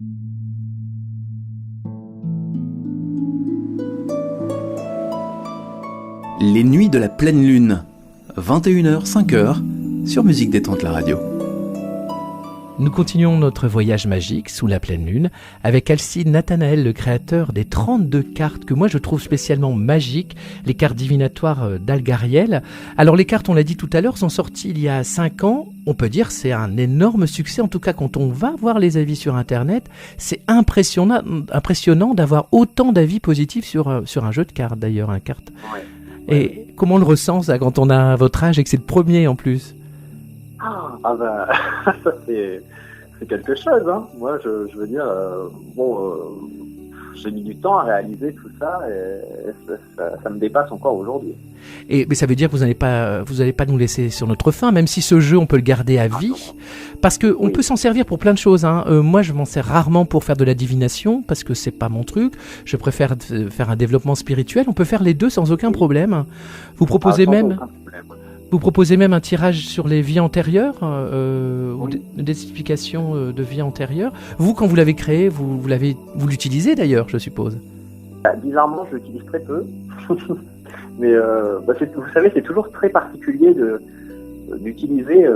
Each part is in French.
Les nuits de la pleine lune, 21h, 5h, sur Musique Détente la radio. Nous continuons notre voyage magique sous la pleine lune avec Alcide Nathanaël, le créateur des 32 cartes que moi je trouve spécialement magiques, les cartes divinatoires d'Algariel. Alors les cartes, on l'a dit tout à l'heure, sont sorties il y a 5 ans. On peut dire que c'est un énorme succès, en tout cas quand on va voir les avis sur Internet, c'est impressionnant d'avoir autant d'avis positifs sur un jeu de cartes d'ailleurs, un carte. Ouais. Et comment on le ressent ça quand on a votre âge et que c'est le premier en plus? Ah bah, ça c'est quelque chose, hein. Moi, je veux dire, j'ai mis du temps à réaliser tout ça et ça me dépasse encore aujourd'hui. Mais ça veut dire que vous allez pas nous laisser sur notre faim, même si ce jeu on peut le garder à vie, parce que on peut s'en servir pour plein de choses, hein. Moi je m'en sers rarement pour faire de la divination parce que c'est pas mon truc. Je préfère faire un développement spirituel. On peut faire les deux sans aucun problème. Vous proposez Vous proposez même un tirage sur les vies antérieures, ou des explications de vies antérieures. Vous, quand vous l'avez créé, vous l'utilisez d'ailleurs, je suppose. Bizarrement, je l'utilise très peu. Mais vous savez, c'est toujours très particulier d'utiliser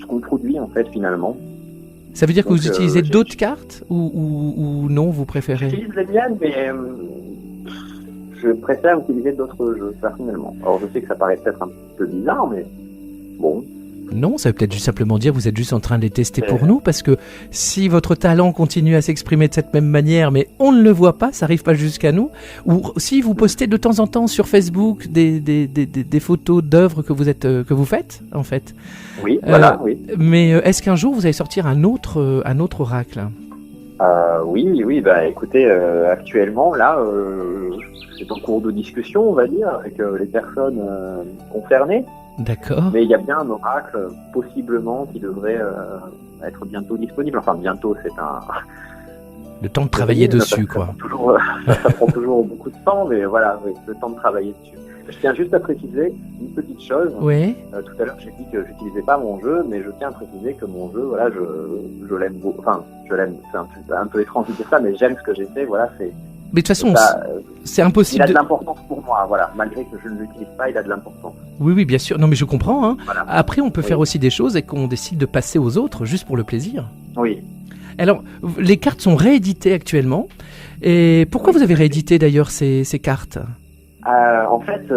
ce qu'on produit en fait finalement. Ça veut dire que vous utilisez d'autres cartes ou non, vous préférez? J'utilise les miennes, mais je préfère utiliser d'autres jeux, personnellement. Alors, je sais que ça paraît peut-être un peu bizarre, mais bon. Non, ça veut peut-être juste simplement dire que vous êtes juste en train de les tester pour nous, parce que si votre talent continue à s'exprimer de cette même manière, mais on ne le voit pas, ça n'arrive pas jusqu'à nous, ou si vous postez de temps en temps sur Facebook des photos d'œuvres que vous faites, en fait. Oui, voilà, oui. Mais est-ce qu'un jour vous allez sortir un autre oracle? Oui, bah écoutez, actuellement, là, c'est en cours de discussion, on va dire, avec les personnes concernées. D'accord. Mais il y a bien un oracle, possiblement, qui devrait être bientôt disponible. Enfin, bientôt, c'est un... Le temps de travailler dessus, quoi. Ça prend toujours beaucoup de temps, mais voilà, oui, le temps de travailler dessus. Je tiens juste à préciser une petite chose. Oui. Tout à l'heure, j'ai dit que j'utilisais pas mon jeu, mais je tiens à préciser que mon jeu, voilà, je l'aime beaucoup. Enfin, je l'aime, c'est un peu étrange de dire ça, mais j'aime ce que j'ai fait, voilà, c'est... Mais de toute façon, c'est impossible. Il a de l'importance pour moi, voilà. Malgré que je ne l'utilise pas, il a de l'importance. Oui, bien sûr. Non, mais je comprends, hein. Voilà. Après, on peut faire aussi des choses et qu'on décide de passer aux autres juste pour le plaisir. Oui. Alors, les cartes sont rééditées actuellement. Et pourquoi vous avez réédité d'ailleurs ces cartes? En fait,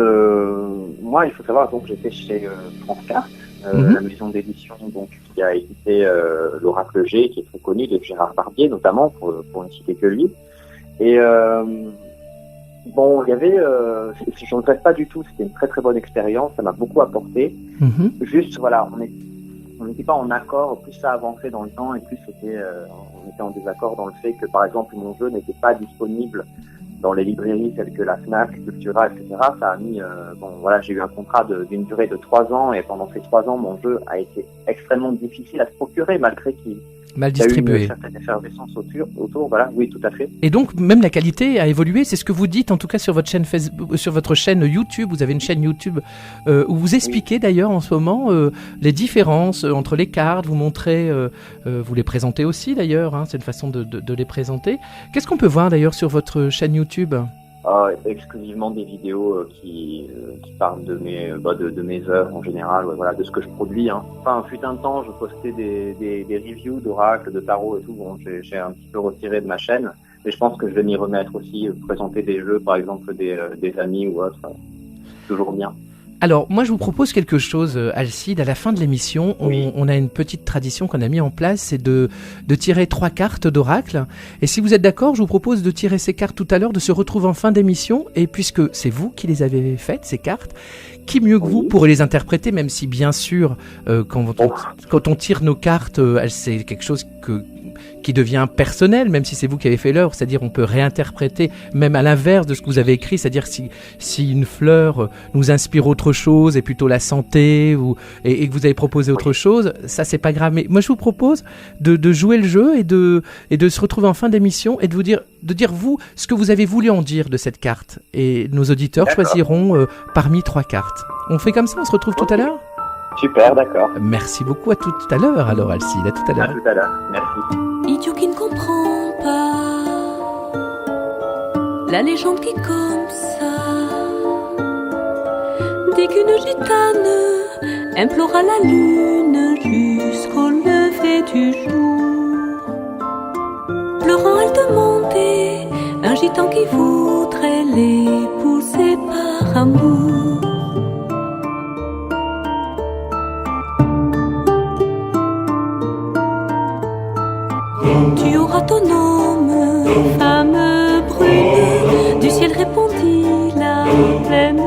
moi, il faut savoir, donc j'étais chez France Cartes, la maison d'édition donc qui a édité l'Oracle G, qui est très connu, de Gérard Barbier notamment, pour ne citer que lui. Et bon, il y avait, je ne regrette pas du tout, c'était une très très bonne expérience, ça m'a beaucoup apporté. Juste, voilà, on n'était pas en accord, plus ça avançait dans le temps et plus on était en désaccord dans le fait que, par exemple, mon jeu n'était pas disponible dans les librairies telles que la Fnac, Cultura, etc. Ça a mis, j'ai eu un contrat d'une durée de 3 ans et pendant ces 3 ans, mon jeu a été extrêmement difficile à se procurer malgré qu'il mal distribué. Il y a eu une certaine effervescence autour, voilà, oui, tout à fait. Et donc, même la qualité a évolué, c'est ce que vous dites, en tout cas sur votre chaîne Facebook, sur votre chaîne YouTube. Vous avez une chaîne YouTube où vous expliquez d'ailleurs en ce moment les différences entre les cartes, vous montrez, vous les présentez aussi d'ailleurs, hein, c'est une façon de les présenter. Qu'est-ce qu'on peut voir d'ailleurs sur votre chaîne YouTube ? Exclusivement des vidéos qui parlent de mes œuvres en général, voilà, de ce que je produis, hein. Enfin, fut un temps, je postais des reviews d'oracles, de tarot et tout. Bon, j'ai un petit peu retiré de ma chaîne, mais je pense que je vais m'y remettre aussi, présenter des jeux, par exemple des amis ou autre, toujours bien. Alors, moi, je vous propose quelque chose, Alcide. À la fin de l'émission, on a une petite tradition qu'on a mis en place, c'est de tirer 3 cartes d'oracle. Et si vous êtes d'accord, je vous propose de tirer ces cartes tout à l'heure, de se retrouver en fin d'émission. Et puisque c'est vous qui les avez faites, ces cartes, qui mieux que vous pourrez les interpréter, même si, bien sûr, quand on tire nos cartes, c'est quelque chose qui devient personnel, même si c'est vous qui avez fait l'œuvre, c'est-à-dire on peut réinterpréter même à l'inverse de ce que vous avez écrit, c'est-à-dire si une fleur nous inspire autre chose et plutôt la santé et que vous avez proposé autre chose, ça c'est pas grave. Mais moi je vous propose de jouer le jeu et de se retrouver en fin d'émission et de dire vous ce que vous avez voulu en dire de cette carte, et nos auditeurs choisiront parmi 3 cartes. On fait comme ça, on se retrouve tout à l'heure. Super, d'accord. Merci beaucoup, à tout à l'heure alors Alcide, à tout à l'heure. À tout à l'heure, merci. Idiot qui ne comprend la légende qui comme ça dit qu'une gitane implora la lune jusqu'au lever du jour. Pleurant, elle demandait un gitan qui voudrait l'épouser par amour. Tu auras ton homme, femme brune, du ciel répondit la pleine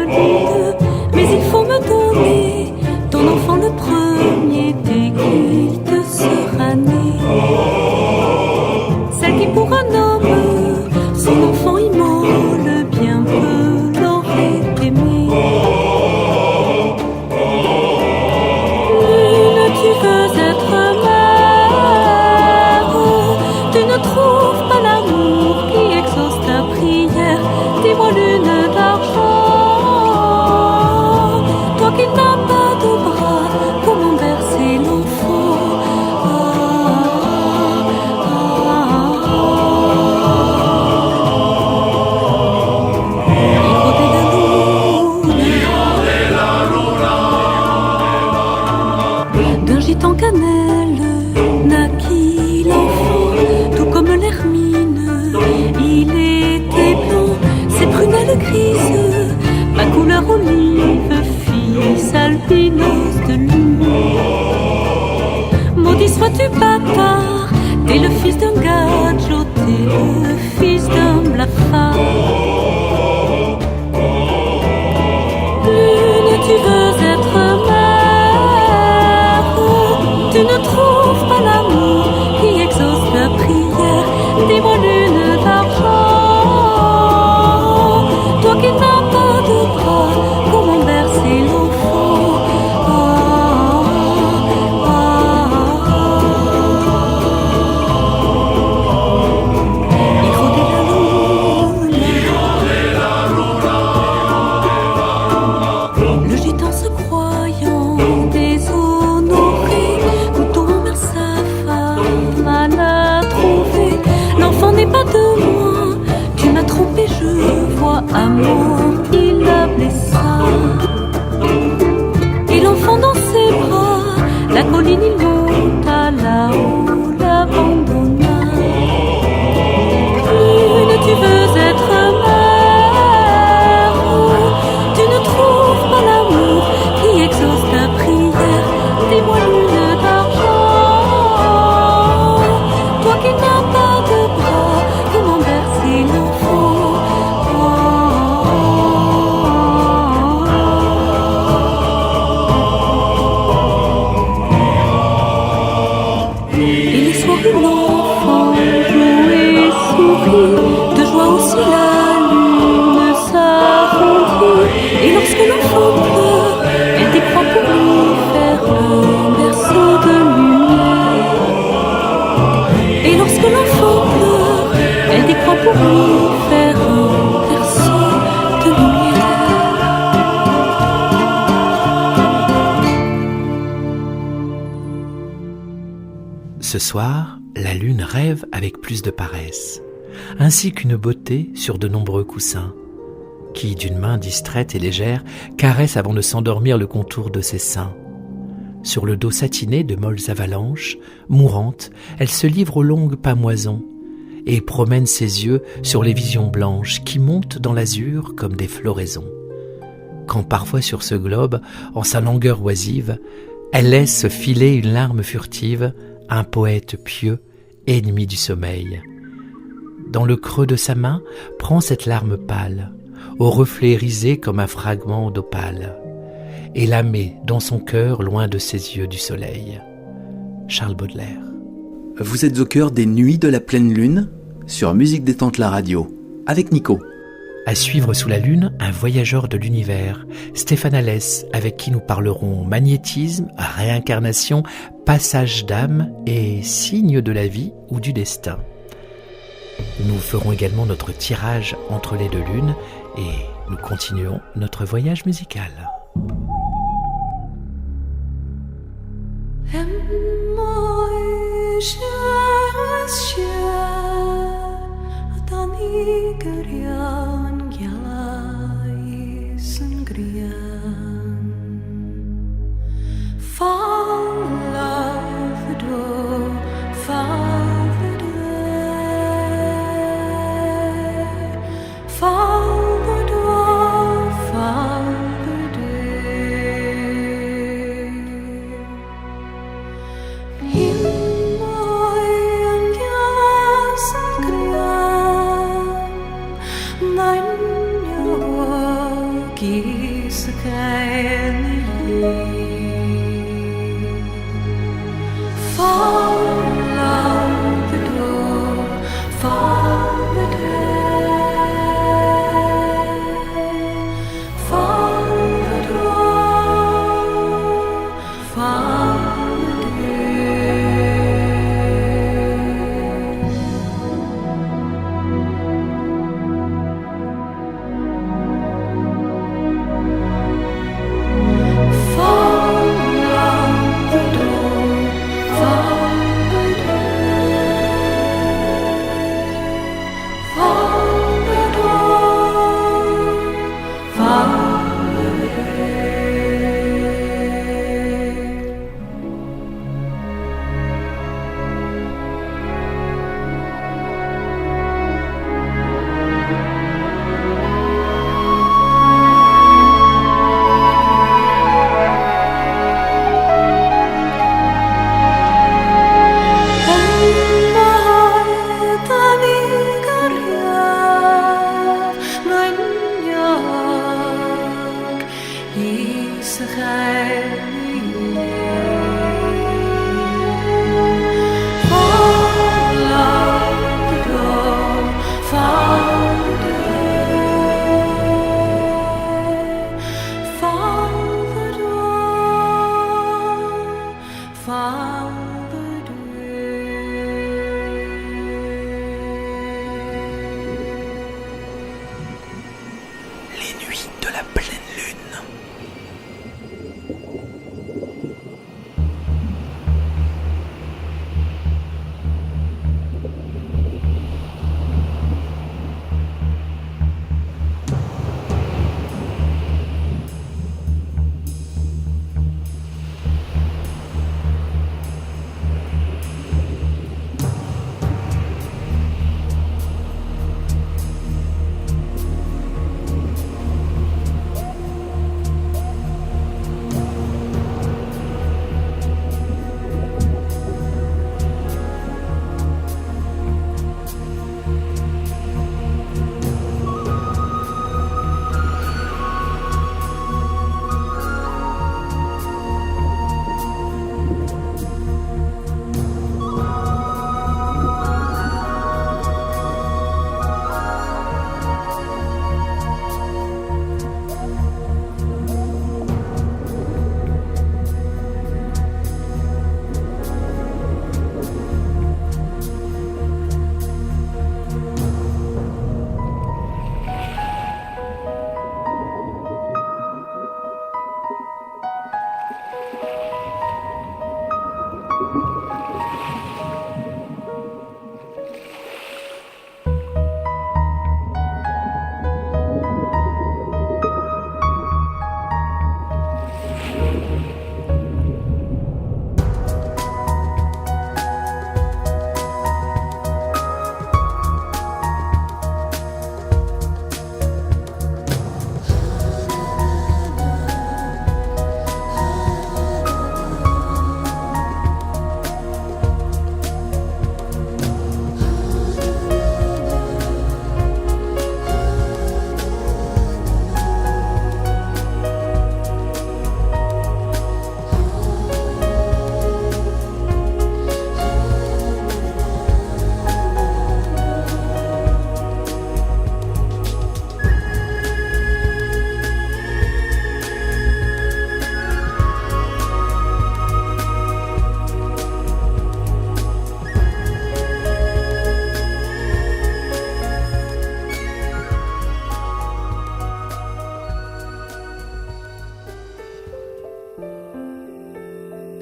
lune. Mais il faut me donner ton enfant le premier dès qu'il te sera né. Celle qui pour un homme, son enfant immole, bien peu l'aurait aimé. Lune, tu veux être mère, tu ne trouves pas l'amour qui exauce ta prière. Dis-moi, lune d'argent, toi qui n'as pas de bras, comment bercer l'enfant? D'un gitan cannelle naquit l'enfant, tout comme l'hermine, il était blanc, ses prunelles grises, ma couleur olive, fils albinos de lune. Maudit sois-tu bâtard, t'es le fils d'un gadjo, t'es le fils d'un blafard. Lune, tu veux être mère, tu ne trouves pas l'amour qui exauce ta prière. Dis-moi, lune d'argent, toi qui n'as pas de bras, comment bercer l'enfant? Il rôdait la lune. Le gitan se croyant déshonoré, couteau envers sa femme l'a trouvé. L'enfant n'est pas de moi, tu m'as trompé, je vois amour, il la blessa. Et l'enfant dans ses bras, la colline il monta là-haut, l'abandonna. Lune, tu veux être mère, tu ne trouves pas l'amour qui exauce ta prière. Dis-moi, lune d'argent, toi qui n'as pas de bras, comment bercer l'enfant? Et les soirs où l'enfant jouait et sourit, de joie aussi la lune s'arrondit. Et lorsque l'enfant pleure, elle décroît pour lui faire un berceau de lumière. Et lorsque l'enfant pleure, elle décroît pour lui faire un berceau de lumière. Ce soir, la lune rêve avec plus de paresse, ainsi qu'une beauté sur de nombreux coussins, qui, d'une main distraite et légère, caresse avant de s'endormir le contour de ses seins. Sur le dos satiné de molles avalanches, mourante, elle se livre aux longues pâmoisons et promène ses yeux sur les visions blanches qui montent dans l'azur comme des floraisons. Quand parfois sur ce globe, en sa langueur oisive, elle laisse filer une larme furtive, un poète pieux, ennemi du sommeil. Dans le creux de sa main, prend cette larme pâle, au reflet risé comme un fragment d'opale, et la met dans son cœur loin de ses yeux du soleil. Charles Baudelaire. Vous êtes au cœur des nuits de la pleine lune sur Musique Détente la radio, avec Nico. À suivre sous la lune, un voyageur de l'univers, Stéphane Alès, avec qui nous parlerons magnétisme, réincarnation, passage d'âme et signes de la vie ou du destin. Nous ferons également notre tirage entre les deux lunes et nous continuons notre voyage musical. Aime-moi, cher, cher, dans les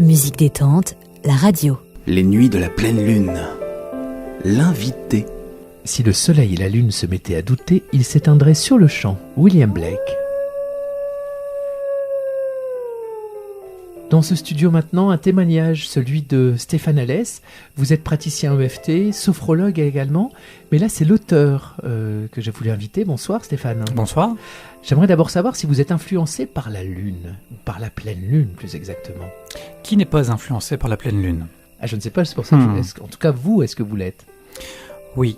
Musique détente, la radio. Les nuits de la pleine lune. L'invité. Si le soleil et la lune se mettaient à douter, ils s'éteindraient sur le champ. William Blake. Dans ce studio maintenant, un témoignage, celui de Stéphane Alès. Vous êtes praticien EFT, sophrologue également, mais là c'est l'auteur que j'ai voulu inviter. Bonsoir Stéphane. Bonsoir. J'aimerais d'abord savoir si vous êtes influencé par la lune, ou par la pleine lune plus exactement. Qui n'est pas influencé par la pleine lune ? Je ne sais pas, c'est pour ça que en tout cas vous, est-ce que vous l'êtes ? Oui.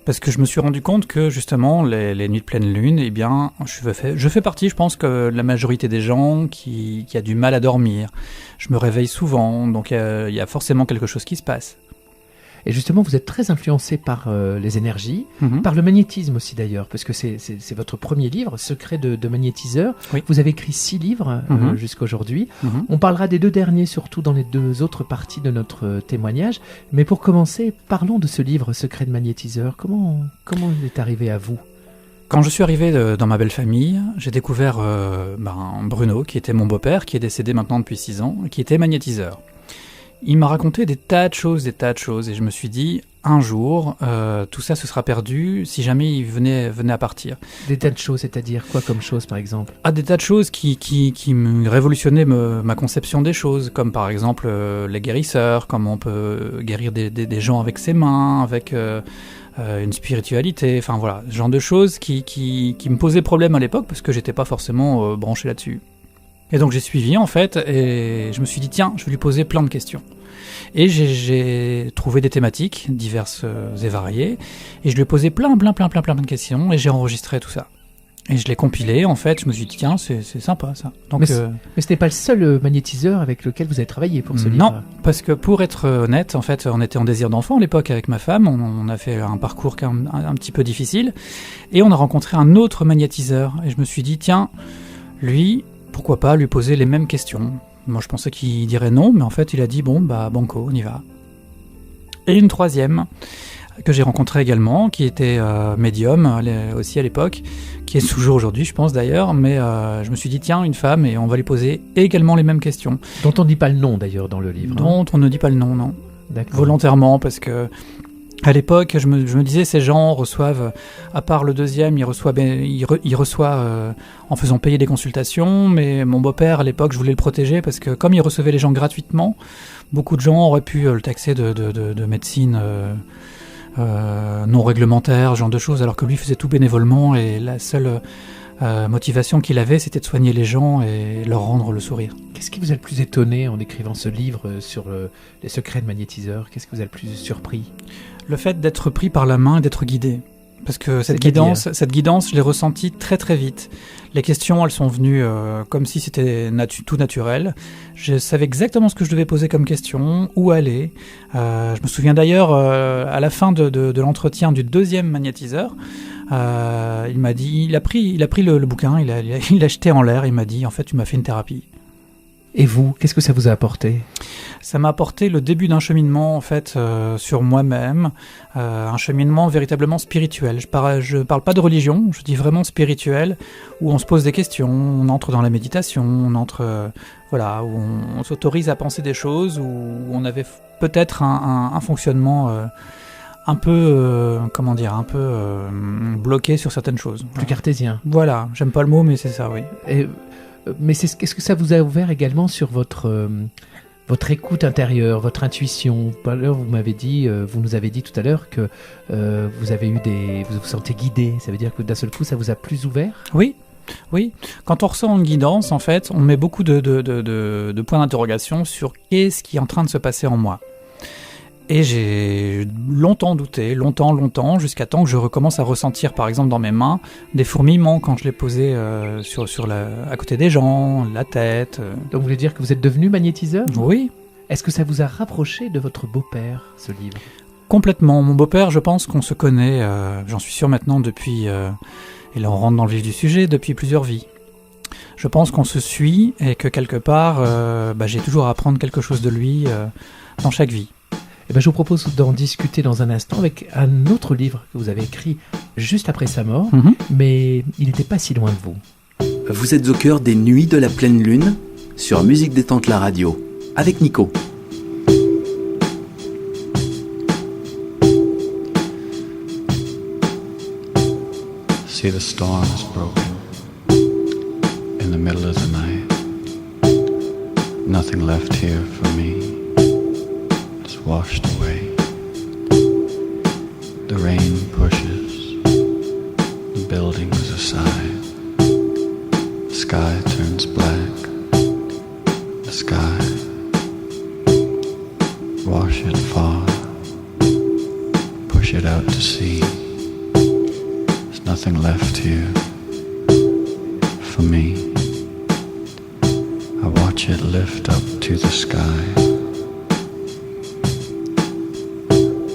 Parce que je me suis rendu compte que justement les nuits de pleine lune, eh bien, je fais partie, je pense, que la majorité des gens qui a du mal à dormir. Je me réveille souvent, donc il y a forcément quelque chose qui se passe. Et justement, vous êtes très influencé par les énergies, par le magnétisme aussi d'ailleurs, parce que c'est votre premier livre, Secret de magnétiseur. Oui. Vous avez écrit 6 livres jusqu'à aujourd'hui. On parlera des 2 derniers, surtout dans les 2 autres parties de notre témoignage. Mais pour commencer, parlons de ce livre, Secret de magnétiseur. Comment il est arrivé à vous ? Quand je suis arrivé dans ma belle famille, j'ai découvert Bruno, qui était mon beau-père, qui est décédé maintenant depuis 6 ans, qui était magnétiseur. Il m'a raconté des tas de choses, et je me suis dit, un jour, tout ça se sera perdu si jamais il venait à partir. Des tas de choses, c'est-à-dire quoi comme choses, par exemple ? Des tas de choses qui me révolutionnaient ma conception des choses, comme par exemple les guérisseurs, comment on peut guérir des gens avec ses mains, avec une spiritualité, enfin voilà, ce genre de choses qui me posaient problème à l'époque, parce que j'étais pas forcément branché là-dessus. Et donc j'ai suivi en fait, et je me suis dit tiens, je vais lui poser plein de questions. Et j'ai trouvé des thématiques diverses et variées, et je lui ai posé plein de questions, et j'ai enregistré tout ça. Et je l'ai compilé, en fait, je me suis dit tiens, c'est sympa ça. Donc, mais ce n'est pas le seul magnétiseur avec lequel vous avez travaillé pour ce livre ? Non, parce que pour être honnête, en fait, on était en désir d'enfant à l'époque avec ma femme, on a fait un parcours un petit peu difficile, et on a rencontré un autre magnétiseur, et je me suis dit tiens, lui... pourquoi pas lui poser les mêmes questions. Moi, je pensais qu'il dirait non, mais en fait, il a dit bon, banco, on y va. Et une troisième, que j'ai rencontrée également, qui était médium, aussi à l'époque, qui est toujours aujourd'hui, je pense d'ailleurs, mais je me suis dit, tiens, une femme, et on va lui poser également les mêmes questions. Dont on ne dit pas le nom, d'ailleurs, dans le livre. Dont on ne dit pas le nom, non. D'accord. Volontairement, parce que... à l'époque, je me disais, ces gens reçoivent, à part le deuxième, il reçoit en faisant payer des consultations, mais mon beau-père, à l'époque, je voulais le protéger parce que comme il recevait les gens gratuitement, beaucoup de gens auraient pu le taxer de médecine non réglementaire, ce genre de choses, alors que lui faisait tout bénévolement et la seule motivation qu'il avait, c'était de soigner les gens et leur rendre le sourire. Qu'est-ce qui vous a le plus étonné en écrivant ce livre sur les secrets de magnétiseur ? Qu'est-ce qui vous a le plus surpris ? Le fait d'être pris par la main et d'être guidé. Parce que cette guidance, je l'ai ressentie très très vite. Les questions, elles sont venues comme si c'était tout naturel. Je savais exactement ce que je devais poser comme question, où aller. Je me souviens d'ailleurs, à la fin de l'entretien du deuxième magnétiseur, il m'a dit, il a pris le bouquin, il l'a jeté en l'air, il m'a dit, en fait, tu m'as fait une thérapie. Et vous, qu'est-ce que ça vous a apporté ? Ça m'a apporté le début d'un cheminement en fait sur moi-même, un cheminement véritablement spirituel. Je parle pas de religion, je dis vraiment spirituel, où on se pose des questions, on entre dans la méditation, on entre où on s'autorise à penser des choses, où on avait peut-être un fonctionnement un peu bloqué sur certaines choses. Plus cartésien. Voilà, j'aime pas le mot, mais c'est ça, oui. Mais qu'est-ce que ça vous a ouvert également sur votre écoute intérieure, votre intuition ? Vous nous avez dit tout à l'heure que vous vous sentez guidé. Ça veut dire que d'un seul coup, ça vous a plus ouvert ? Oui. Quand on ressent une guidance, en fait, on met beaucoup de points d'interrogation sur qu'est-ce qui est en train de se passer en moi. Et j'ai longtemps douté, longtemps, jusqu'à temps que je recommence à ressentir, par exemple, dans mes mains, des fourmillements quand je les posais à côté des gens, la tête. Donc vous voulez dire que vous êtes devenu magnétiseur ? Oui. Est-ce que ça vous a rapproché de votre beau-père, ce livre ? Complètement. Mon beau-père, je pense qu'on se connaît, j'en suis sûr maintenant depuis, et là on rentre dans le vif du sujet, depuis plusieurs vies. Je pense qu'on se suit et que quelque part, j'ai toujours à apprendre quelque chose de lui dans chaque vie. Je vous propose d'en discuter dans un instant avec un autre livre que vous avez écrit juste après sa mort, mais il n'était pas si loin de vous. Vous êtes au cœur des nuits de la pleine lune sur Musique détente la radio. avec Nico. See, the storm is broken in the middle of the night. Nothing left here for me. It's washed away. The rain pushes the buildings aside. The sky turns black. The sky, wash it far. Push it out to sea. There's nothing left here for me. I watch it lift up to the sky.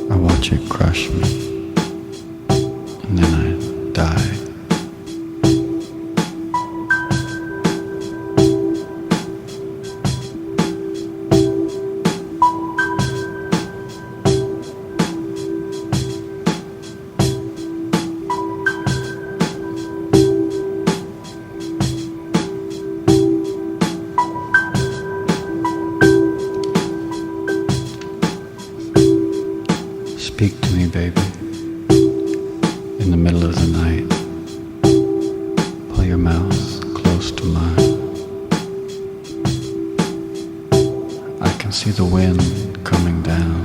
I watch it crush me, and then I die. Speak to me, baby, in the middle of the night. Pull your mouth close to mine. I can see the wind coming down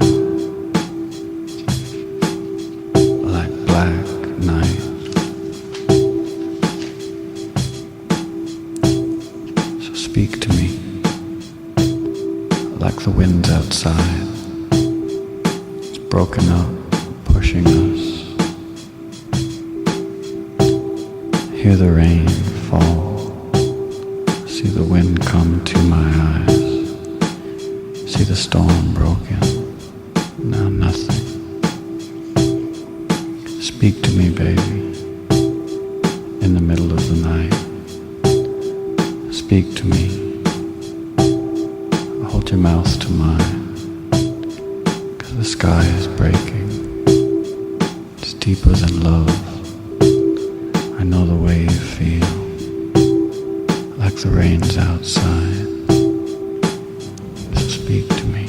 like black night. So speak to me like the wind's outside. Broken up, pushing us. Hear the rain fall. See the wind come to my eyes. See the storm broken. Now nothing. Speak to me, baby, in the middle of the night. Speak to me. Hold your mouth to mine. The sky is breaking. It's deeper than love. I know the way you feel, like the rain's outside. So speak to me.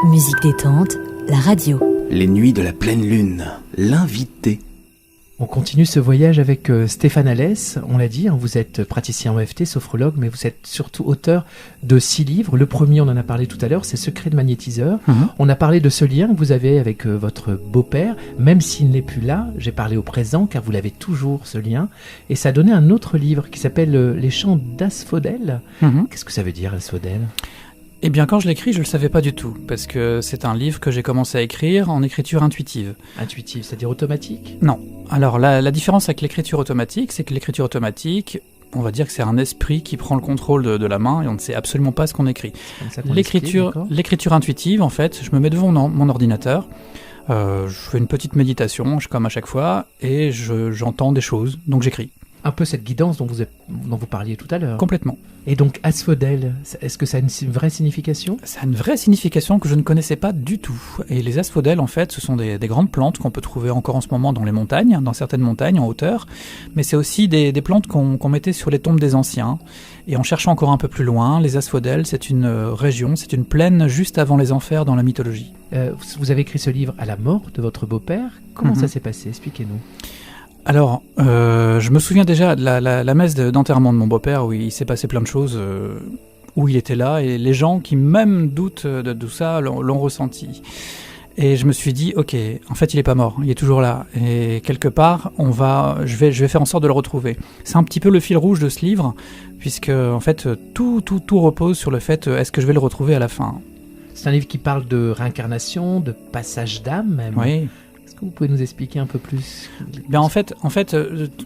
Musique détente, la radio. Les nuits de la pleine lune, l'invité. On continue ce voyage avec Stéphane Alès. On l'a dit, vous êtes praticien en EFT, sophrologue, mais vous êtes surtout auteur de 6 livres. Le premier, on en a parlé tout à l'heure, c'est Secret de magnétiseur. On a parlé de ce lien que vous avez avec votre beau-père. Même s'il n'est plus là, j'ai parlé au présent, car vous l'avez toujours, ce lien. Et ça a donné un autre livre qui s'appelle Les chants d'Asphodèle. Qu'est-ce que ça veut dire, Asphodèle ? Eh bien, quand je l'écris, je ne le savais pas du tout, parce que c'est un livre que j'ai commencé à écrire en écriture intuitive. Intuitive, c'est-à-dire automatique ? Non. Alors, la différence avec l'écriture automatique, c'est que l'écriture automatique, on va dire que c'est un esprit qui prend le contrôle de la main et on ne sait absolument pas ce qu'on écrit. L'écriture intuitive, en fait, je me mets devant mon ordinateur, je fais une petite méditation, comme à chaque fois, et j'entends des choses, donc j'écris. Un peu cette guidance dont vous parliez tout à l'heure. Complètement. Et donc asphodèle, est-ce que ça a une vraie signification ? Ça a une vraie signification que je ne connaissais pas du tout. Et les asphodèles, en fait, ce sont des grandes plantes qu'on peut trouver encore en ce moment dans les montagnes, dans certaines montagnes en hauteur. Mais c'est aussi des plantes qu'on mettait sur les tombes des anciens. Et en cherchant encore un peu plus loin, les asphodèles, c'est une région, c'est une plaine juste avant les enfers dans la mythologie. Vous avez écrit ce livre à la mort de votre beau-père. Comment ça s'est passé ? Expliquez-nous. Alors, je me souviens déjà de la messe d'enterrement de mon beau-père où il s'est passé plein de choses, où il était là, et les gens qui même doutent de tout ça l'ont ressenti. Et je me suis dit, ok, en fait il est pas mort, il est toujours là, et quelque part je vais faire en sorte de le retrouver. C'est un petit peu le fil rouge de ce livre, puisque en fait tout repose sur le fait, est-ce que je vais le retrouver à la fin ? C'est un livre qui parle de réincarnation, de passage d'âme même. Oui. Est-ce que vous pouvez nous expliquer un peu plus ? Bien, en fait,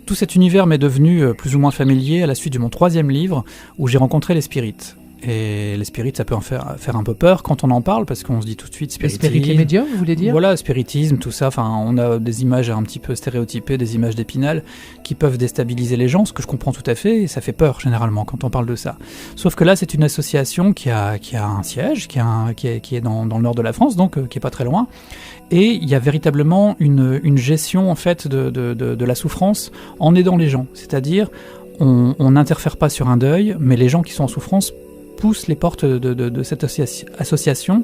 tout cet univers m'est devenu plus ou moins familier à la suite de mon 3e livre, où j'ai rencontré les spirites. Et les spirites, ça peut en faire un peu peur quand on en parle, parce qu'on se dit tout de suite spiritisme. Les spirites, les médiums, vous voulez dire ? Voilà, spiritisme, tout ça. Enfin, on a des images un petit peu stéréotypées, des images d'Épinal, qui peuvent déstabiliser les gens, ce que je comprends tout à fait, et ça fait peur généralement quand on parle de ça. Sauf que là, c'est une association qui a un siège, qui est dans le nord de la France, donc qui est pas très loin. Et il y a véritablement une gestion en fait de la souffrance en aidant les gens. C'est-à-dire, on n'interfère pas sur un deuil, mais les gens qui sont en souffrance poussent les portes de cette association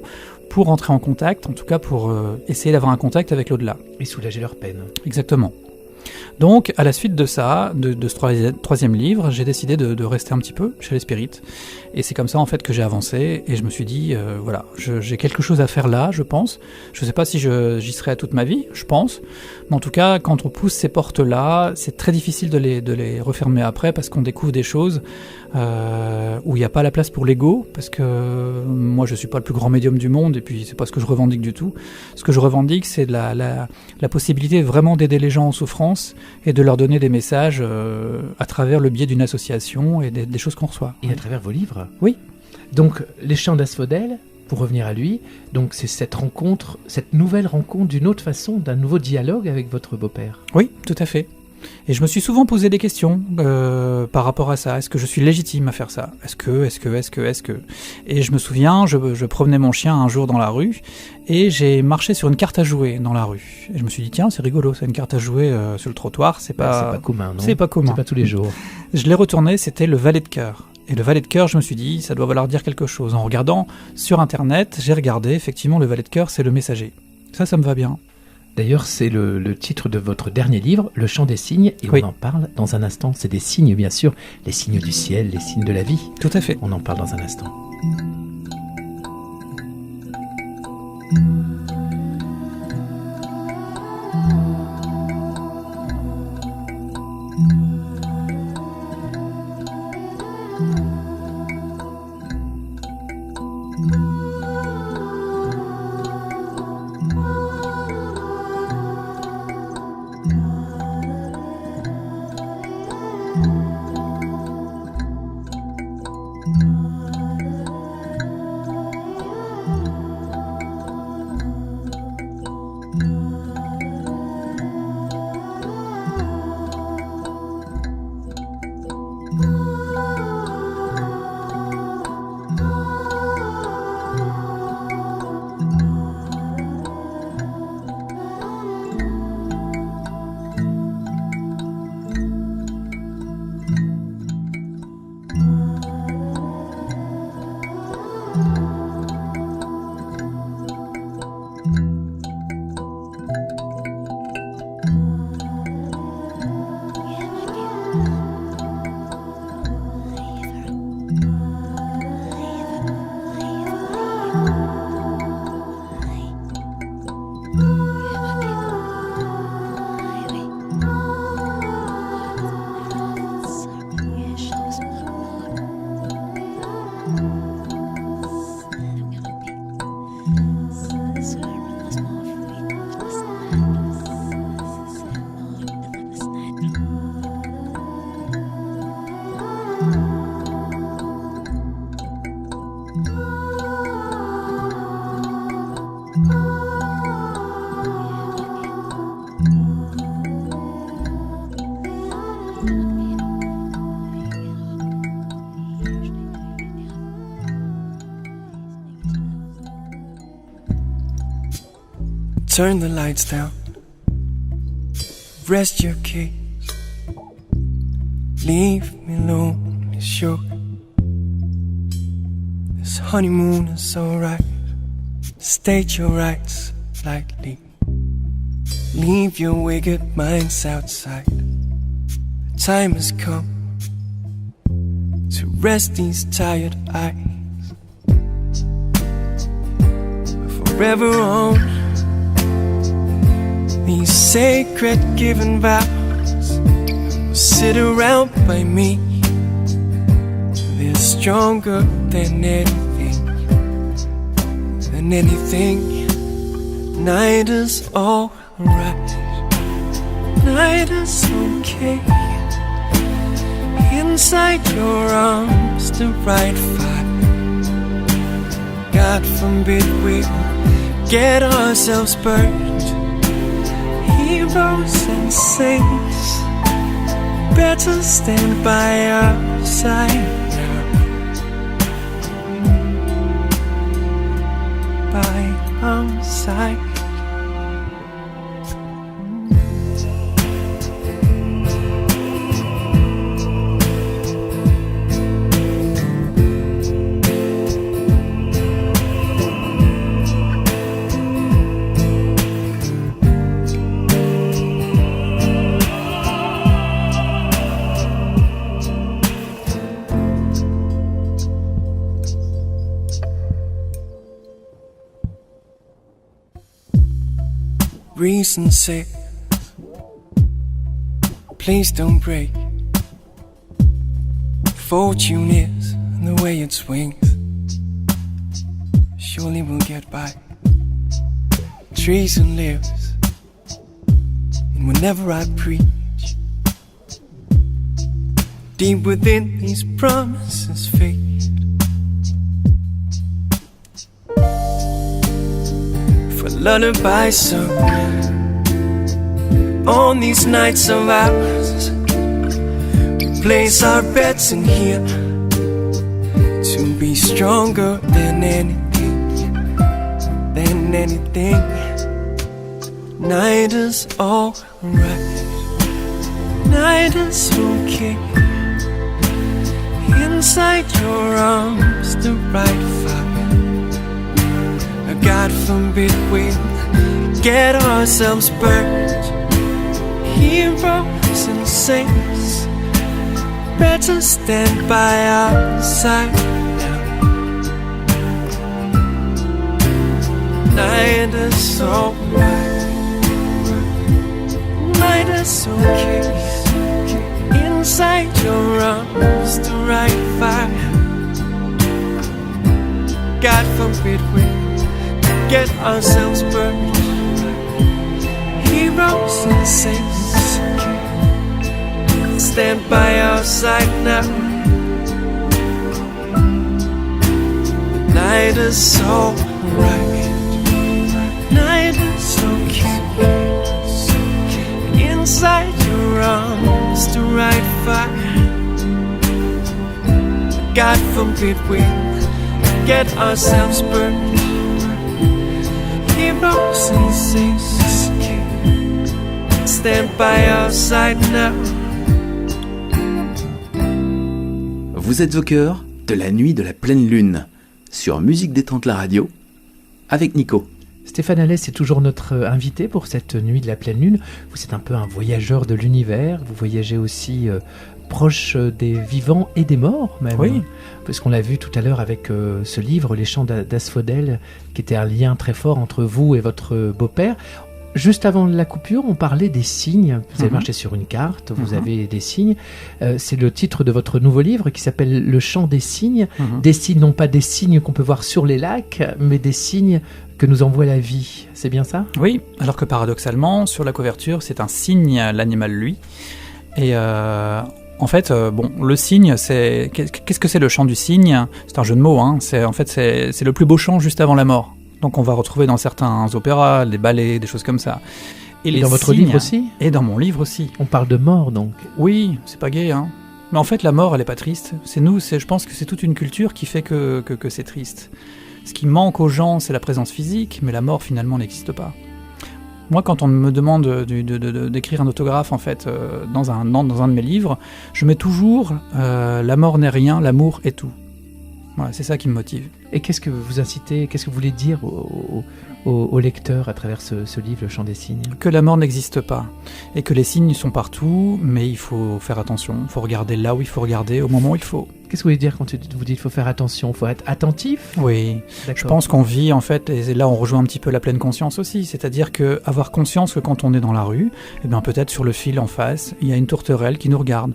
pour entrer en contact, en tout cas pour essayer d'avoir un contact avec l'au-delà. Et soulager leur peine. Exactement. Donc, à la suite de ça, de ce 3e livre, j'ai décidé de rester un petit peu chez les spirites. Et c'est comme ça, en fait, que j'ai avancé. Et je me suis dit, voilà, j'ai quelque chose à faire là, je pense. Je sais pas si j'y serai toute ma vie, je pense. Mais en tout cas, quand on pousse ces portes-là, c'est très difficile de les refermer après, parce qu'on découvre des choses où il n'y a pas la place pour l'ego, parce que moi, je suis pas le plus grand médium du monde, et puis c'est pas ce que je revendique du tout. Ce que je revendique, c'est la possibilité vraiment d'aider les gens en souffrance, et de leur donner des messages à travers le biais d'une association et des choses qu'on reçoit. Et à travers vos livres ? Oui. Donc, Les Chants d'Asphodèle, pour revenir à lui, donc c'est cette rencontre, cette nouvelle rencontre d'une autre façon, d'un nouveau dialogue avec votre beau-père. Oui, tout à fait. Et je me suis souvent posé des questions par rapport à ça. Est-ce que je suis légitime à faire ça ? Est-ce que... Et je me souviens, je promenais mon chien un jour dans la rue, et j'ai marché sur une carte à jouer dans la rue. Et je me suis dit, tiens, c'est rigolo, c'est une carte à jouer sur le trottoir, c'est pas commun, non ? C'est pas commun. C'est pas tous les jours. Je l'ai retourné, c'était le valet de cœur. Et le valet de cœur, je me suis dit, ça doit vouloir dire quelque chose. En regardant sur Internet, j'ai regardé, effectivement, le valet de cœur, c'est le messager. Ça me va bien. D'ailleurs, c'est le titre de votre dernier livre, Le Chant des signes, et oui. On en parle dans un instant. C'est des signes, bien sûr, les signes du ciel, les signes de la vie. Tout à fait. On en parle dans un instant. turn the lights down. Rest your case. Leave me alone, sure. This honeymoon is alright. State your rights lightly. Leave your wicked minds outside. The time has come to rest these tired eyes. Forever on these sacred given vows will sit around by me. They're stronger than anything, than anything. Night is alright, night is okay. Inside your arms the right fire. God forbid we get ourselves burned. Heroes and saints better stand by our side now. By our side. Reason says, please don't break. Fortune is the way it swings. Surely we'll get by. Treason lives, and whenever I preach, deep within these promises fade. For lullaby song on these nights of ours, we place our bets in here to be stronger than anything, than anything. Night is alright, night is okay. Inside your arms the right fire. God forbid we get ourselves burned. Heroes and saints better stand by our side now. Night is alright, night is okay. Inside your arms the right fire. God forbid we get ourselves burned. Heroes and saints stand by our side now. The night is alright, night is okay. Inside your arms the right fire. God forbid we get ourselves burned. Heroes and saints stand by our side now. Vous êtes au cœur de la nuit de la pleine lune sur Musique Détente la radio avec Nico. Stéphane Alès est toujours notre invité pour cette nuit de la pleine lune. Vous êtes un peu un voyageur de l'univers. Vous voyagez aussi proche des vivants et des morts même. Oui. Parce qu'on l'a vu tout à l'heure avec ce livre, Les Chants d'Asphodèle, qui était un lien très fort entre vous et votre beau-père. Juste avant la coupure, on parlait des signes. Vous avez marché sur une carte, vous avez des signes. C'est le titre de votre nouveau livre qui s'appelle Le Chant des signes. Des signes, non pas des signes qu'on peut voir sur les lacs, mais des signes que nous envoie la vie. C'est bien ça ? Oui, alors que paradoxalement, sur la couverture, c'est un cygne, l'animal lui. Et en fait, le cygne, c'est... Qu'est-ce que c'est le chant du cygne ? C'est un jeu de mots, hein. C'est le plus beau chant juste avant la mort. Donc on va retrouver dans certains opéras, des ballets, des choses comme ça. Et dans votre livre aussi ? Et dans mon livre aussi. On parle de mort donc ? Oui, c'est pas gai, hein. Mais en fait, la mort, elle est pas triste. Je pense que c'est toute une culture qui fait que c'est triste. Ce qui manque aux gens, c'est la présence physique, mais la mort finalement n'existe pas. Moi, quand on me demande d'écrire un autographe, en fait, dans un de mes livres, je mets toujours la mort n'est rien, l'amour est tout. Voilà, c'est ça qui me motive. Et qu'est-ce que vous incitez, qu'est-ce que vous voulez dire aux lecteurs à travers ce livre, Le Chant des Cygnes ? Que la mort n'existe pas, et que les signes sont partout, mais il faut faire attention, il faut regarder là où il faut regarder, au moment où il faut. Qu'est-ce que vous voulez dire quand vous dites qu'il faut faire attention ? Il faut être attentif ? Oui, D'accord. Je pense qu'on vit, en fait, et là on rejoint un petit peu la pleine conscience aussi, c'est-à-dire avoir conscience que quand on est dans la rue, eh bien peut-être sur le fil en face, il y a une tourterelle qui nous regarde.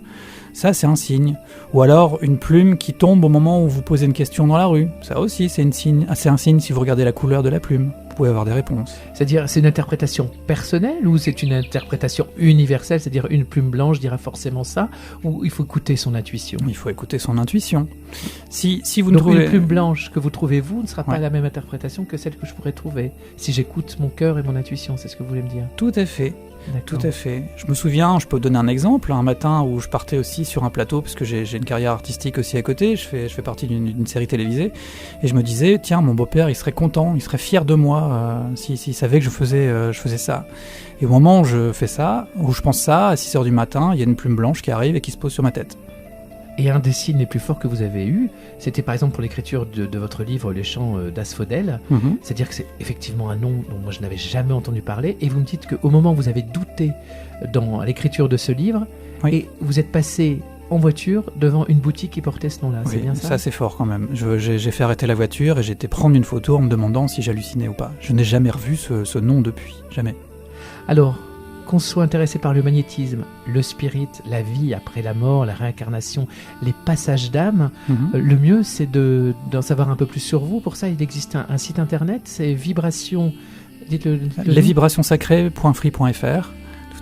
Ça, c'est un signe. Ou alors une plume qui tombe au moment où vous posez une question dans la rue. Ça aussi, c'est un signe si vous regardez la couleur de la plume. Vous pouvez avoir des réponses. C'est-à-dire, c'est une interprétation personnelle ou c'est une interprétation universelle ? C'est-à-dire, une plume blanche dira forcément ça ? Ou il faut écouter son intuition ? Il faut écouter son intuition. Si vous Donc trouvez... une plume blanche que vous trouvez vous ne sera pas la même interprétation que celle que je pourrais trouver. Si j'écoute mon cœur et mon intuition, c'est ce que vous voulez me dire ? Tout à fait. D'accord. Tout à fait. Je me souviens, je peux donner un exemple, un matin où je partais aussi sur un plateau, parce que j'ai une carrière artistique aussi à côté, je fais partie d'une série télévisée, et je me disais, tiens, mon beau-père, il serait content, il serait fier de moi s'il savait que je faisais ça. Et au moment où je fais ça, où je pense ça, à 6h du matin, il y a une plume blanche qui arrive et qui se pose sur ma tête. Et un des signes les plus forts que vous avez eu, c'était par exemple pour l'écriture de votre livre Les Chants d'Asphodèle. C'est-à-dire que c'est effectivement un nom dont moi je n'avais jamais entendu parler. Et vous me dites qu'au moment où vous avez douté dans l'écriture de ce livre, et vous êtes passé en voiture devant une boutique qui portait ce nom-là. C'est bien ça ? Ça c'est fort quand même. J'ai fait arrêter la voiture et j'ai été prendre une photo en me demandant si j'hallucinais ou pas. Je n'ai jamais revu ce nom depuis. Jamais. Alors, qu'on soit intéressé par le magnétisme, le spirit, la vie après la mort, la réincarnation, les passages d'âme, le mieux c'est d'en savoir un peu plus sur vous. Pour ça, il existe un site internet, c'est Vibrations... lesvibrationsacrées.free.fr.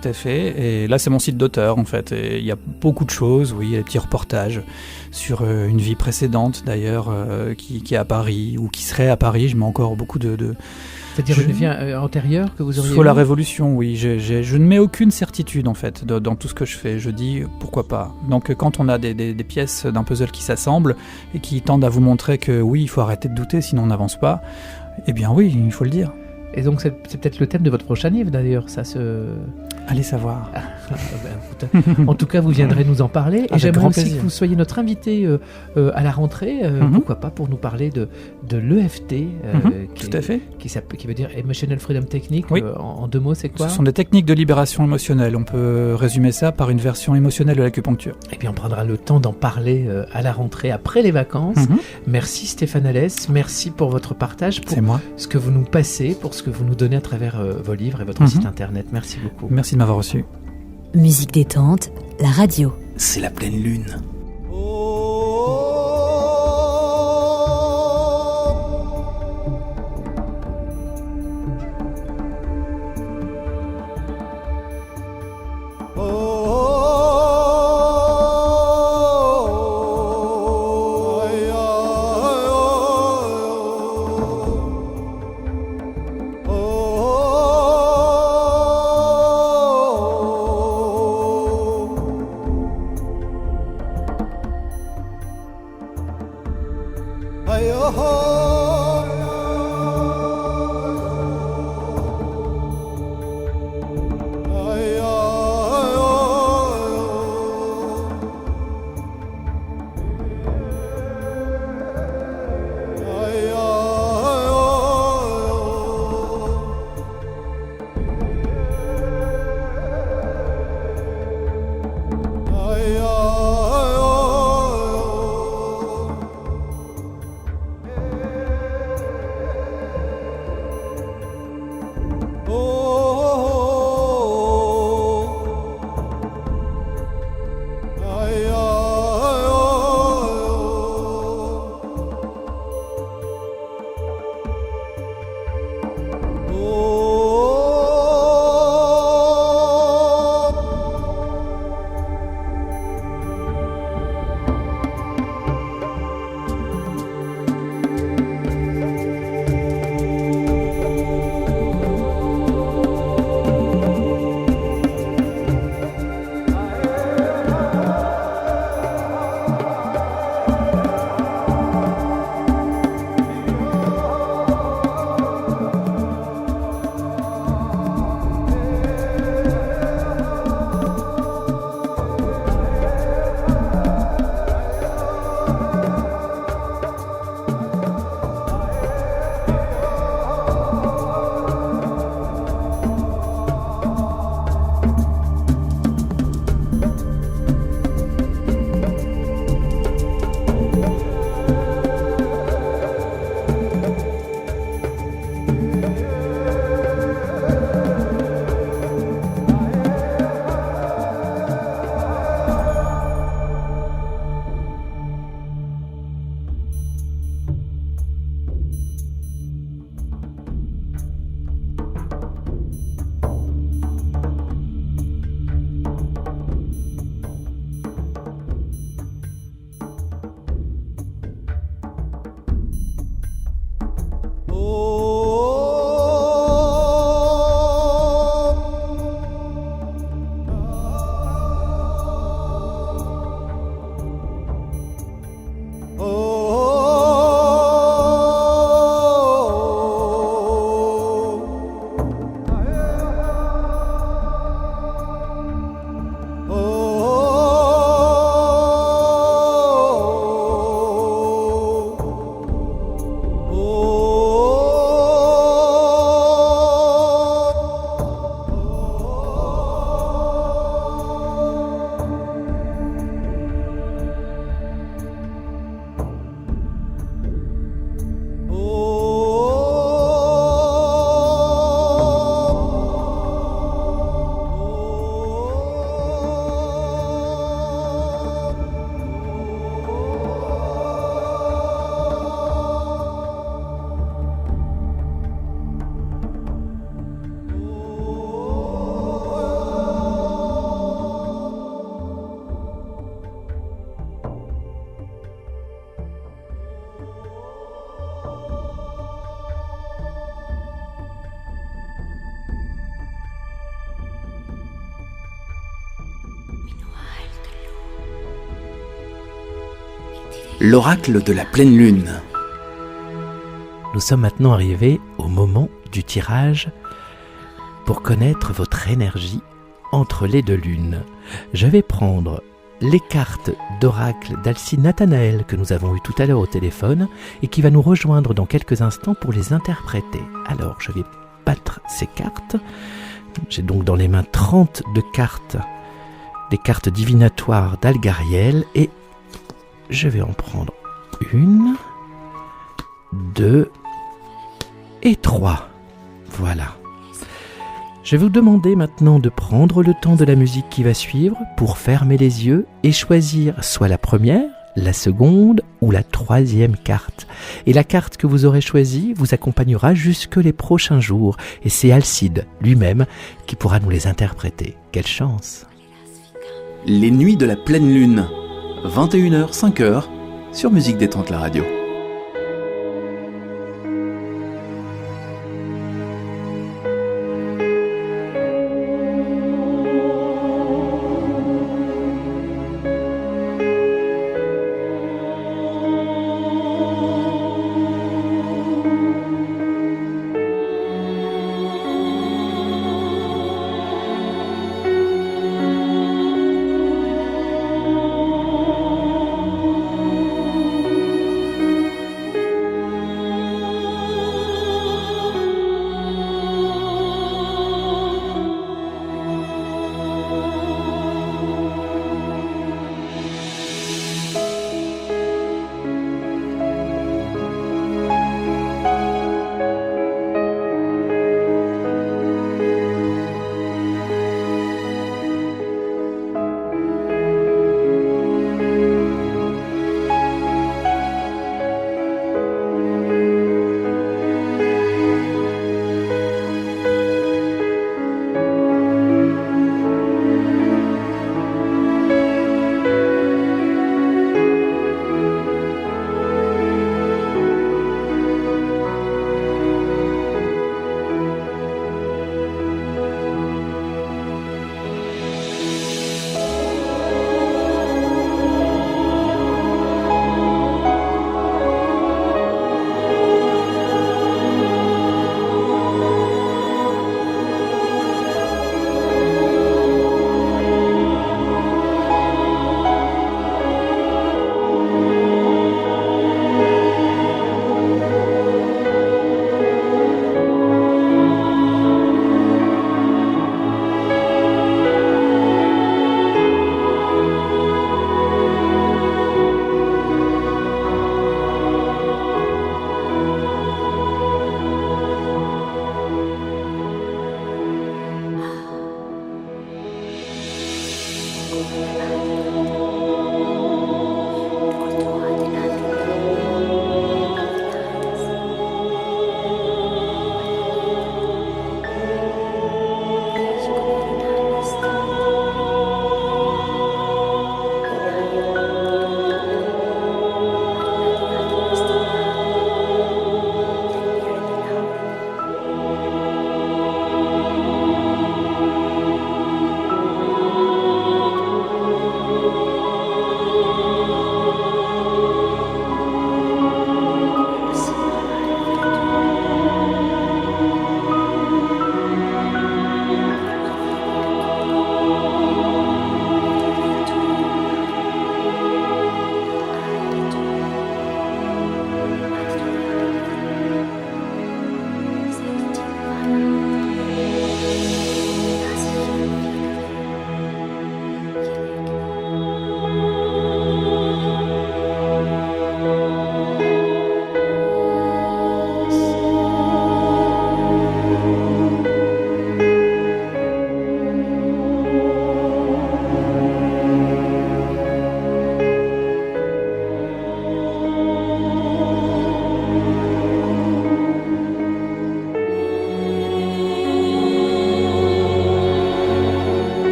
Tout à fait, et là c'est mon site d'auteur en fait, et il y a beaucoup de choses, il y a des petits reportages sur une vie précédente d'ailleurs, qui est à Paris, ou qui serait à Paris, je mets encore beaucoup de... C'est-à-dire une vie antérieure que vous auriez Sur la Révolution, oui. Je ne mets aucune certitude, en fait, dans tout ce que je fais. Je dis, pourquoi pas. Donc, quand on a des pièces d'un puzzle qui s'assemblent et qui tendent à vous montrer que, oui, il faut arrêter de douter, sinon on n'avance pas, eh bien oui, il faut le dire. Et donc, c'est peut-être le thème de votre prochain livre, d'ailleurs, ça se... Allez savoir. En tout cas, vous viendrez nous en parler. Et j'aimerais aussi plaisir. que vous soyez notre invité à la rentrée, pourquoi pas, pour nous parler de l'EFT, tout à fait. Qui veut dire Emotional Freedom Technique. Oui. En 2 mots, c'est quoi ? Ce sont des techniques de libération émotionnelle. On peut résumer ça par une version émotionnelle de l'acupuncture. Et puis on prendra le temps d'en parler à la rentrée, après les vacances. Merci Stéphane Alès, merci pour votre partage, pour ce que vous nous passez, pour ce que vous nous donnez à travers vos livres et votre site internet. Merci beaucoup. Merci de m'avoir reçu. Musique détente, la radio. C'est la pleine lune. L'oracle de la pleine lune. Nous sommes maintenant arrivés au moment du tirage pour connaître votre énergie entre les deux lunes. Je vais prendre les cartes d'oracle d'Alcide Nathanaël que nous avons eu tout à l'heure au téléphone et qui va nous rejoindre dans quelques instants pour les interpréter. Alors, je vais battre ces cartes. J'ai donc dans les mains 32 cartes, des cartes divinatoires d'Algariel, et je vais en prendre 1, 2 et 3. Voilà. Je vais vous demander maintenant de prendre le temps de la musique qui va suivre pour fermer les yeux et choisir soit la première, la seconde ou la troisième carte. Et la carte que vous aurez choisie vous accompagnera jusque les prochains jours. Et c'est Alcide lui-même qui pourra nous les interpréter. Quelle chance! Les nuits de la pleine lune. 21h, 5h, sur Musique Détente la radio.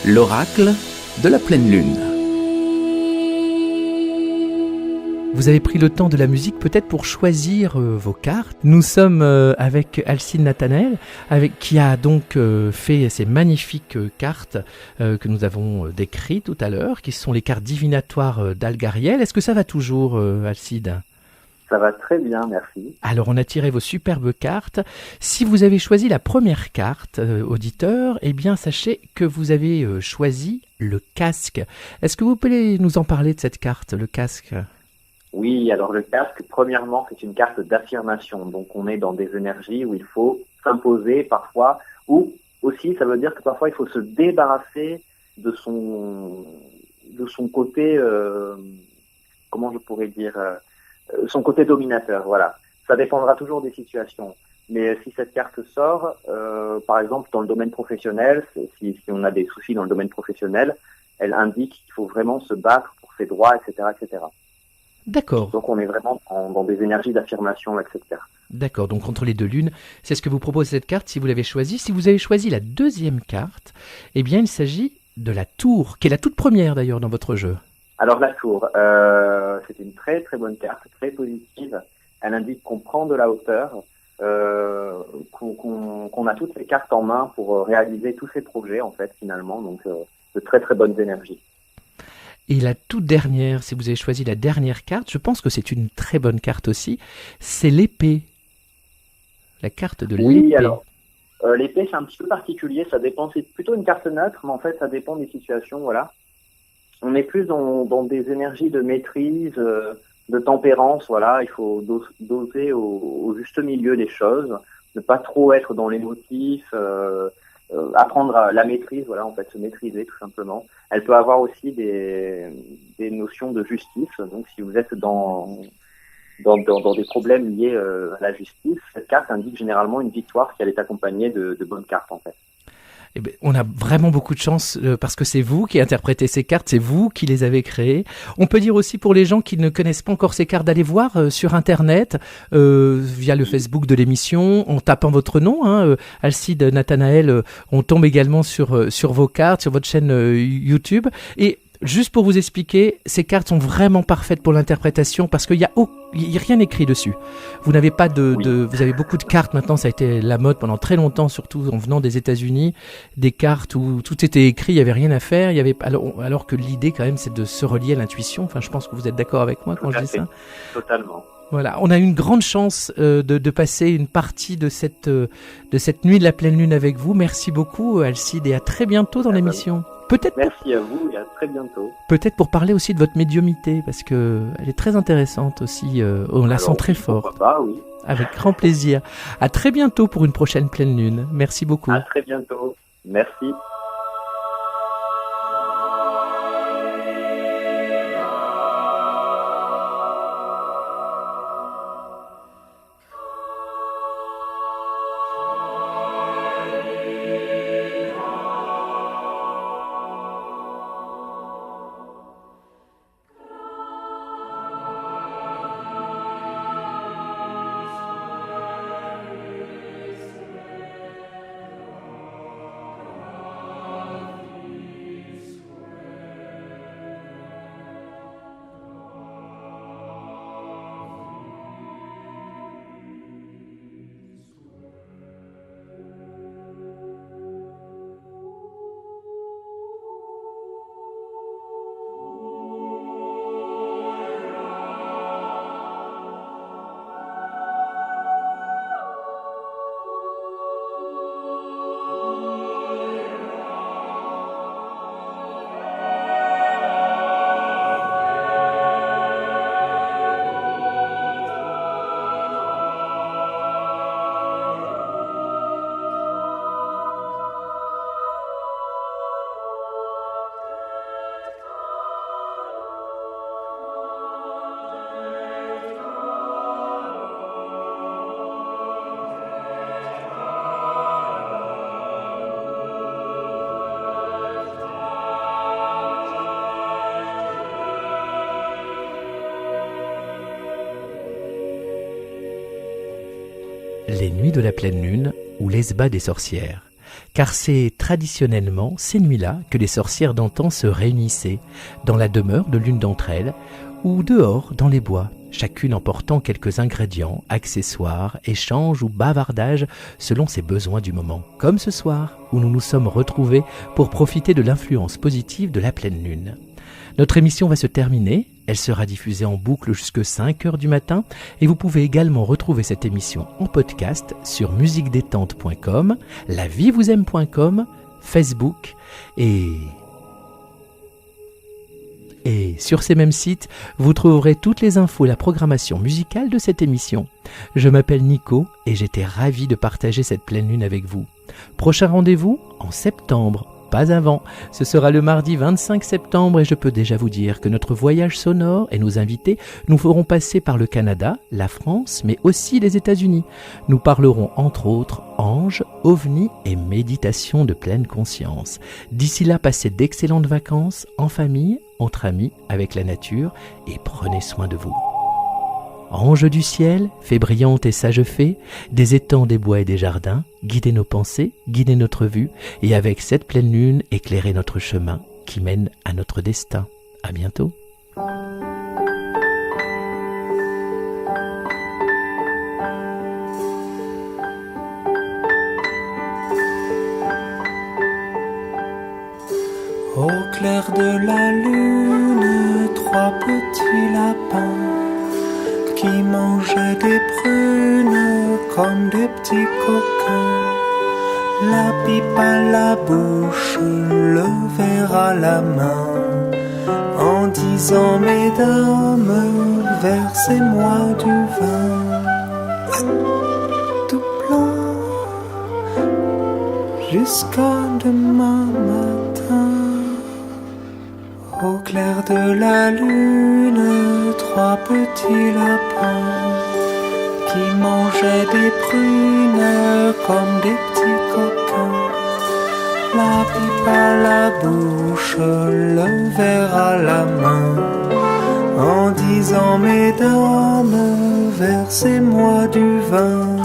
l'oracle de la pleine lune. Vous avez pris le temps de la musique peut-être pour choisir vos cartes. Nous sommes avec Alcide Nathanaël, qui a donc fait ces magnifiques cartes que nous avons décrites tout à l'heure, qui sont les cartes divinatoires d'Algariel. Est-ce que ça va toujours, Alcide ? Ça va très bien, merci. Alors, on a tiré vos superbes cartes. Si vous avez choisi la première carte, auditeur, eh bien, sachez que vous avez choisi le casque. Est-ce que vous pouvez nous en parler de cette carte, le casque ? Oui, alors le casque, premièrement, c'est une carte d'affirmation. Donc, on est dans des énergies où il faut s'imposer parfois, ou aussi, ça veut dire que parfois, il faut se débarrasser de son côté, comment je pourrais dire, son côté dominateur, voilà. Ça dépendra toujours des situations. Mais si cette carte sort, par exemple, dans le domaine professionnel, si on a des soucis dans le domaine professionnel, elle indique qu'il faut vraiment se battre pour ses droits, etc., etc. D'accord. Donc on est vraiment dans des énergies d'affirmation avec cette carte. D'accord, donc entre les deux lunes, c'est ce que vous propose cette carte si vous l'avez choisie. Si vous avez choisi la deuxième carte, eh bien il s'agit de la tour, qui est la toute première d'ailleurs dans votre jeu. Alors la tour, c'est une très très bonne carte, très positive. Elle indique qu'on prend de la hauteur, qu'on a toutes les cartes en main pour réaliser tous ces projets en fait finalement. Donc de très très bonnes énergies. Et la toute dernière, si vous avez choisi la dernière carte, je pense que c'est une très bonne carte aussi, c'est l'épée. La carte de l'épée. Oui, alors l'épée c'est un petit peu particulier, ça dépend, c'est plutôt une carte neutre, mais en fait ça dépend des situations, voilà. On est plus dans des énergies de maîtrise, de tempérance, voilà. Il faut doser au juste milieu des choses, ne pas trop être dans l'émotif, apprendre à la maîtrise, voilà, en fait, se maîtriser tout simplement. Elle peut avoir aussi des notions de justice. Donc, si vous êtes dans des problèmes liés à la justice, cette carte indique généralement une victoire si elle est accompagnée de bonnes cartes, en fait. Eh bien, on a vraiment beaucoup de chance parce que c'est vous qui interprétez ces cartes, c'est vous qui les avez créées. On peut dire aussi pour les gens qui ne connaissent pas encore ces cartes d'aller voir sur Internet, via le Facebook de l'émission, en tapant votre nom, Alcide Nathanaël, on tombe également sur vos cartes, sur votre chaîne YouTube. Et juste pour vous expliquer, ces cartes sont vraiment parfaites pour l'interprétation parce qu'il y a rien écrit dessus. Vous n'avez pas vous avez beaucoup de cartes maintenant, ça a été la mode pendant très longtemps, surtout en venant des États-Unis, des cartes où tout était écrit, il y avait rien à faire, alors que l'idée quand même c'est de se relier à l'intuition. Enfin, je pense que vous êtes d'accord avec moi quand je dis ça. Totalement. Voilà, on a eu une grande chance de passer une partie de cette nuit de la pleine lune avec vous. Merci beaucoup Alcide et à très bientôt dans l'émission. Merci à vous et à très bientôt. Peut-être pour parler aussi de votre médiumnité, parce que elle est très intéressante aussi, on la sent très fort. Pourquoi pas, oui. Avec grand plaisir. À très bientôt pour une prochaine pleine lune. Merci beaucoup. À très bientôt. Merci. Les nuits de la pleine lune ou l'esba des sorcières. car c'est traditionnellement ces nuits-là que les sorcières d'antan se réunissaient, dans la demeure de l'une d'entre elles, ou dehors dans les bois, chacune emportant quelques ingrédients, accessoires, échanges ou bavardages selon ses besoins du moment, comme ce soir où nous nous sommes retrouvés pour profiter de l'influence positive de la pleine lune. Notre émission va se terminer, elle sera diffusée en boucle jusqu'à 5h du matin et vous pouvez également retrouver cette émission en podcast sur musiquedétente.com, lavievousAime.com, Facebook et sur ces mêmes sites, vous trouverez toutes les infos et la programmation musicale de cette émission. Je m'appelle Nico et j'étais ravi de partager cette pleine lune avec vous. Prochain rendez-vous en septembre, pas avant. Ce sera le mardi 25 septembre et je peux déjà vous dire que notre voyage sonore et nos invités nous feront passer par le Canada, la France, mais aussi les États-Unis. Nous parlerons entre autres anges, ovnis et méditation de pleine conscience. D'ici là, passez d'excellentes vacances en famille, entre amis, avec la nature et prenez soin de vous. Anges du ciel, fées brillantes et sages fées, des étangs, des bois et des jardins, guidez nos pensées, guidez notre vue, et avec cette pleine lune, éclairez notre chemin qui mène à notre destin. À bientôt. Au clair de la lune, 3 petits lapins qui mangeaient des prunes comme des petits coquins. La pipe à la bouche, le verre à la main, en disant mesdames, versez-moi du vin. Tout plein jusqu'à demain matin. Au clair de la lune, 3 petits lapins qui mangeaient des prunes comme des petits coquins. La pipe à la bouche, le verre à la main, en disant mesdames, versez-moi du vin.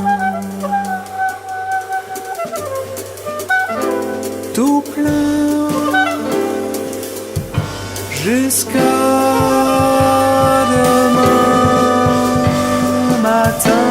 Tout plein jusqu'à demain matin.